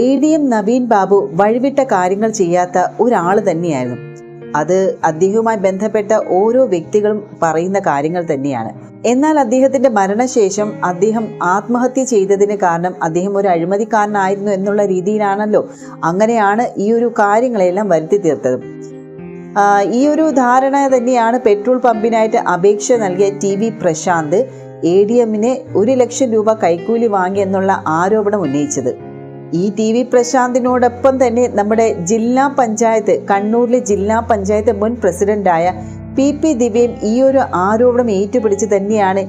ADM Naveen Babu വഴിവിട്ട കാര്യങ്ങൾ ചെയ്യാത്ത ഒരാൾ തന്നെയായിരുന്നു. അത് അദ്ദേഹവുമായി ബന്ധപ്പെട്ട ഓരോ വ്യക്തികളും പറയുന്ന കാര്യങ്ങൾ തന്നെയാണ്. എന്നാൽ അദ്ദേഹത്തിന്റെ മരണശേഷം അദ്ദേഹം ആത്മഹത്യ ചെയ്തതിന് കാരണം അദ്ദേഹം ഒരു അഴിമതിക്കാരനായിരുന്നു എന്നുള്ള രീതിയിലാണല്ലോ. അങ്ങനെയാണ് ഈ ഒരു കാര്യങ്ങളെല്ലാം വരുത്തി തീർത്തത്. ഈ ഒരു ധാരണ തന്നെയാണ് പെട്രോൾ പമ്പിനായിട്ട് അപേക്ഷ നൽകിയ TV പ്രശാന്ത് ADMനെ 1 ലക്ഷം രൂപ കൈക്കൂലി വാങ്ങി എന്നുള്ള ആരോപണം ഉന്നയിച്ചത്. ഈ TV പ്രശാന്തിനോടൊപ്പം തന്നെ നമ്മുടെ ജില്ലാ പഞ്ചായത്ത്, കണ്ണൂരിലെ ജില്ലാ പഞ്ചായത്ത് മുൻ പ്രസിഡന്റായ PP ദിവ്യയും ഈ ഒരു ആരോപണം ഏറ്റുപിടിച്ച് തന്നെയാണ്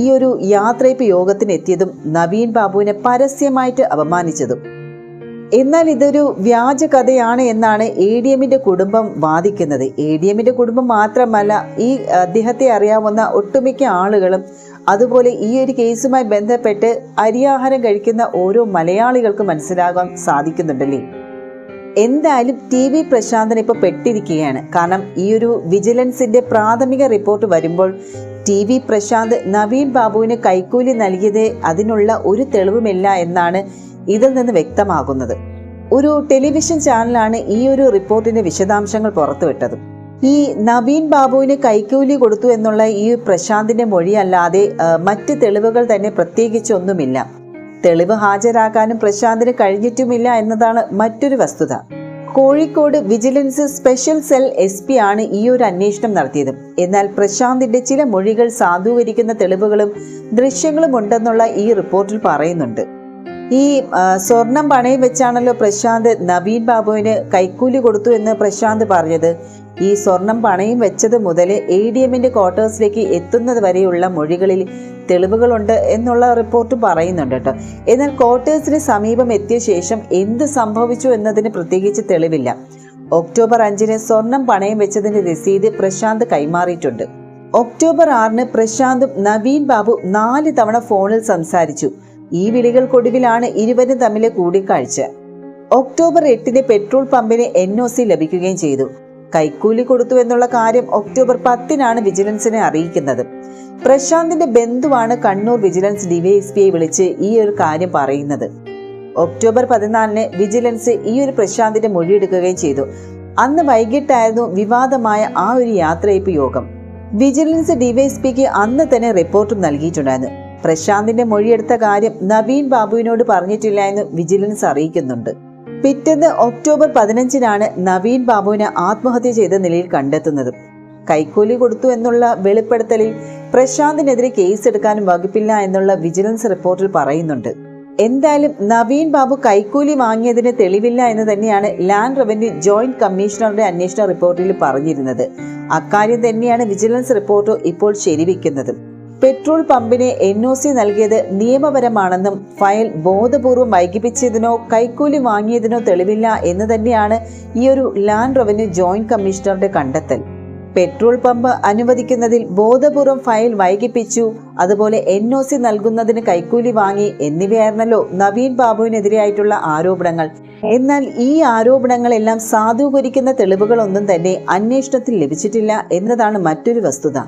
ഈ ഒരു യാത്രയപ്പ് യോഗത്തിന് എത്തിയതും നവീൻ ബാബുവിനെ പരസ്യമായിട്ട് അപമാനിച്ചതും. എന്നാൽ ഇതൊരു വ്യാജ കഥയാണ് എന്നാണ് ADMന്റെ കുടുംബം വാദിക്കുന്നത്. ADMന്റെ കുടുംബം മാത്രമല്ല, ഈ അദ്ദേഹത്തെ അറിയാവുന്ന ഒട്ടുമിക്ക ആളുകളും, അതുപോലെ ഈ ഒരു കേസുമായി ബന്ധപ്പെട്ട് അരിയാഹാരം കഴിക്കുന്ന ഓരോ മലയാളികൾക്കും മനസ്സിലാകാൻ സാധിക്കുന്നുണ്ടല്ലേ. എന്തായാലും TV പ്രശാന്തൻ ഇപ്പോൾ പെട്ടിരിക്കുകയാണ്. കാരണം ഈ ഒരു വിജിലൻസിന്റെ പ്രാഥമിക റിപ്പോർട്ട് വരുമ്പോൾ TV പ്രശാന്ത് നവീൻ ബാബുവിന് കൈക്കൂലി നൽകിയത് അതിനുള്ള ഒരു തെളിവുമില്ല എന്നാണ് ഇതിൽ നിന്ന് വ്യക്തമാകുന്നത്. ഒരു ടെലിവിഷൻ ചാനലാണ് ഈ ഒരു റിപ്പോർട്ടിന്റെ വിശദാംശങ്ങൾ പുറത്തുവിട്ടത്. ഈ നവീൻ ബാബുവിന് കൈക്കൂലി കൊടുത്തു എന്നുള്ള ഈ പ്രശാന്തിന്റെ മൊഴിയല്ലാതെ മറ്റ് തെളിവുകൾ തന്നെ പ്രത്യേകിച്ചൊന്നുമില്ല. തെളിവ് ഹാജരാക്കാനും പ്രശാന്തിന് കഴിഞ്ഞിട്ടുമില്ല എന്നതാണ് മറ്റൊരു വസ്തുത. Kozhikode vigilance special cell SP ആണ് ഈ ഒരു അന്വേഷണം നടത്തിയത്. എന്നാൽ പ്രശാന്തിന്റെ ചില മൊഴികൾ സാധൂകരിക്കുന്ന തെളിവുകളും ദൃശ്യങ്ങളും ഉണ്ടെന്നുള്ള ഈ റിപ്പോർട്ടിൽ പറയുന്നുണ്ട്. ഈ സ്വർണം പണയം വെച്ചാണല്ലോ പ്രശാന്ത് നവീൻ ബാബുവിന് കൈക്കൂലി കൊടുത്തു എന്ന് പ്രശാന്ത് പറഞ്ഞത്. ഈ സ്വർണം പണയം വെച്ചത് മുതൽ ADMന്റെ ക്വാർട്ടേഴ്സിലേക്ക് എത്തുന്നത് വരെയുള്ള മൊഴികളിൽ തെളിവുകളുണ്ട് എന്നുള്ള റിപ്പോർട്ട് പറയുന്നുണ്ട് കേട്ടോ. എന്നാൽ ക്വാർട്ടേഴ്സിന് സമീപം എത്തിയ ശേഷം എന്ത് സംഭവിച്ചു എന്നതിന് പ്രത്യേകിച്ച് തെളിവില്ല. ഒക്ടോബർ 5 സ്വർണം പണയം വെച്ചതിന്റെ രസീത് പ്രശാന്ത് കൈമാറിയിട്ടുണ്ട്. ഒക്ടോബർ 6 പ്രശാന്തും നവീൻ ബാബു 4 തവണ ഫോണിൽ സംസാരിച്ചു. ഈ വിളികൾക്കൊടുവിലാണ് ഇരുവരും തമ്മിലെ കൂടിക്കാഴ്ച. ഒക്ടോബർ 8 പെട്രോൾ പമ്പിന് NOC ലഭിക്കുകയും ചെയ്തു. കൈക്കൂലി കൊടുത്തു എന്നുള്ള കാര്യം ഒക്ടോബർ 10 വിജിലൻസിനെ അറിയിക്കുന്നത്. പ്രശാന്തിന്റെ ബന്ധുവാണ് കണ്ണൂർ വിജിലൻസ് DYSPയെ വിളിച്ച് ഈ ഒരു കാര്യം പറയുന്നത്. ഒക്ടോബർ 14 വിജിലൻസ് ഈ ഒരു പ്രശാന്തിന്റെ മൊഴിയെടുക്കുകയും ചെയ്തു. അന്ന് വൈകിട്ടായിരുന്നു വിവാദമായ ആ ഒരു യാത്രയപ്പ് യോഗം. വിജിലൻസ് DYSPക്ക് അന്ന് തന്നെ റിപ്പോർട്ടും നൽകിയിട്ടുണ്ടായിരുന്നു. പ്രശാന്തിന്റെ മൊഴിയെടുത്ത കാര്യം നവീൻ ബാബുവിനോട് പറഞ്ഞിട്ടില്ല എന്ന് വിജിലൻസ് അറിയിക്കുന്നുണ്ട്. പിറ്റേന്ന് ഒക്ടോബർ 15 നവീൻ ബാബുവിനെ ആത്മഹത്യ ചെയ്ത നിലയിൽ കണ്ടെത്തുന്നത്. കൈക്കൂലി കൊടുത്തു എന്നുള്ള വെളിപ്പെടുത്തലിൽ പ്രശാന്തിനെതിരെ കേസെടുക്കാനും വകുപ്പില്ല എന്നുള്ള വിജിലൻസ് റിപ്പോർട്ടിൽ പറയുന്നുണ്ട്. എന്തായാലും നവീൻ ബാബു കൈക്കൂലി വാങ്ങിയതിന് തെളിവില്ല എന്ന് തന്നെയാണ് ലാൻഡ് റവന്യൂ ജോയിന്റ് കമ്മീഷണറുടെ അന്വേഷണ റിപ്പോർട്ടിൽ പറഞ്ഞിരുന്നത്. അക്കാര്യം തന്നെയാണ് വിജിലൻസ് റിപ്പോർട്ട് ഇപ്പോൾ ശരിവെക്കുന്നത്. പെട്രോൾ പമ്പിന് NOC നൽകിയത് നിയമപരമാണെന്നും ഫയൽ ബോധപൂർവം വൈകിപ്പിച്ചതിനോ കൈക്കൂലി വാങ്ങിയതിനോ തെളിവില്ല എന്ന് തന്നെയാണ് ഈ ഒരു ലാൻഡ് റവന്യൂ ജോയിന്റ് കമ്മീഷണറുടെ കണ്ടെത്തൽ. പെട്രോൾ പമ്പ് അനുവദിക്കുന്നതിൽ ബോധപൂർവം ഫയൽ വൈകിപ്പിച്ചു, അതുപോലെ NOC നൽകുന്നതിന് കൈക്കൂലി വാങ്ങി എന്നിവയായിരുന്നല്ലോ നവീൻ ബാബുവിനെതിരെയായിട്ടുള്ള ആരോപണങ്ങൾ. എന്നാൽ ഈ ആരോപണങ്ങളെല്ലാം സാധൂകരിക്കുന്ന തെളിവുകളൊന്നും തന്നെ അന്വേഷണത്തിൽ ലഭിച്ചിട്ടില്ല എന്നതാണ് മറ്റൊരു വസ്തുത.